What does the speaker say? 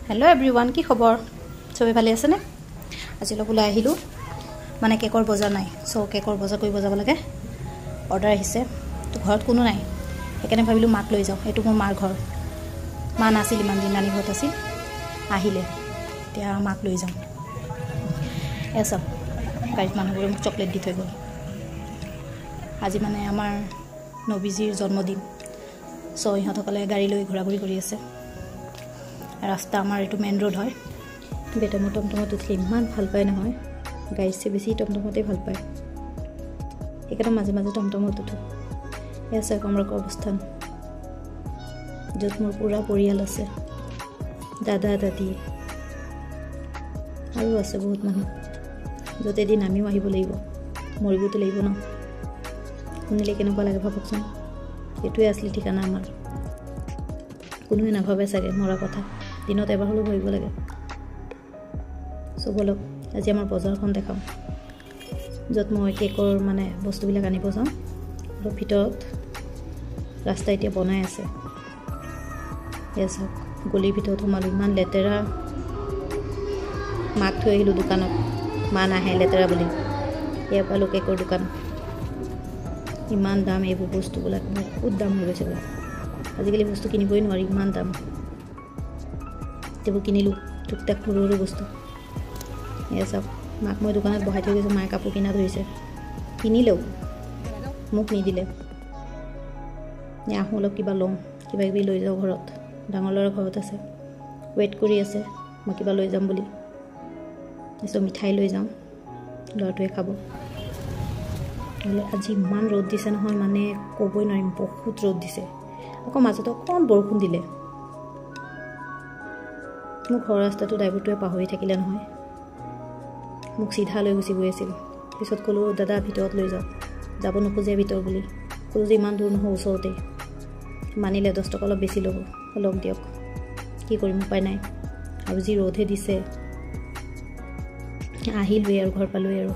hello everyone की खबर सबै ভালে আছে নে আজি লগ ওলাই আহিলো মানে কেকৰ বজাৰ নাই সো কেকৰ বজাৰ কৰি বজাব লাগে অৰ্ডাৰ আহিছে তো ঘৰত কোনো নাই এখানে ভাবিলো মাক লৈ যাও এটো মোৰ মাৰ ঘৰ মা নাছিল ইমান দিন নানি ঘৰত আছিল আহিলে তিয়া মাক লৈ যাও এসব গাইজ মানুহবোৰে মোক চকলেট দি থৈ গ'ল আজি মানে আমাৰ নবীজিৰ জন্মদিন সো ইহঁতকলে গাড়ী লৈ ঘূৰা-ঘূৰি কৰি আছে रास्ता आमार एटू मेन रोड है बेटा मोर टमटमत उठले इमान ভাল पाय নহয় गाइसे बेसी टमटमते ভাল पाय एकाटा माजे माजे टमटमत उठो ऐसा कमरक अवस्थान जत मोर पूरा परियाल আছে दादा दादी আৰু আছে বহুত মানুহ যতে দিন আমিও আহিব লাগিব মৰিবতো লাগিব ন শুনিলে কেনেকুৱা লাগে ভাবকচোন এটোই আসলি ঠিকানা আমাৰ কোনোৱে নাভাবে চাগে মৰা কথা দিনত এবাৰ হলো ভাবিব লাগে সো বলক আজি আমাৰ বজাৰখন দেখাম যত মই কেকৰ মানে বস্তুবিলাক আনিব যাম আৰু ভিতৰত ৰাস্তা এতিয়া বনাই আছে এসব গলিৰ ভিতৰত সোমালো ইমান লেতেৰা মাক থৈ আহিলো দোকানত মা নাহে লেতেৰা বুলি ইয়াৰ পালো কেকৰ দোকান ইমান দাম এইবোৰ বস্তুবিলাক বহুত দাম হৈ গৈছে আজিকালি বস্তু কিনিবই নোৱাৰি ইমান দাম তেবো কিনিলো টুকটাক সৰু বস্তু এসব মাক মই দোকানত বহাই থৈ গৈছো মায়ে কাপোৰ কিনা ধৰিছে কিনিলেও মোক নিদিলে আহো অলপ কিবা লম কিবা কিবি লৈ যাও ঘৰত ডাঙৰ ল'ৰা ঘৰত আছে ৱেট কৰি আছে মই কিবা লৈ যাম বুলি এসব মিঠাই লৈ যাম ল'ৰাটোৱে খাব আজি ইমান ৰ'দ দিছে নহয় মানে ক'বই নোৱাৰিম বহুত ৰ'দ দিছে আকৌ মাজতে অকণ বৰষুণ দিলে মোক ঘৰ ৰাস্তাটো ড্ৰাইভাৰটোৱে পাহৰি থাকিলে নহয় মোক সিধা লৈ গুচি গৈ আছিল পিছত কলো দাদা ভিতৰত লৈ যাও যাব নোখোজে ভিতৰ বুলি কলো যে ইমান দূৰ নহয় ওচৰতে মানিলে 10 টকা অলপ বেছি ল'ব লগ দিয়ক কি কৰিম উপায় নাই আৰু যি ৰ'দহে দিছে আহিলোৱে আৰু ঘৰ পালোৱে আৰু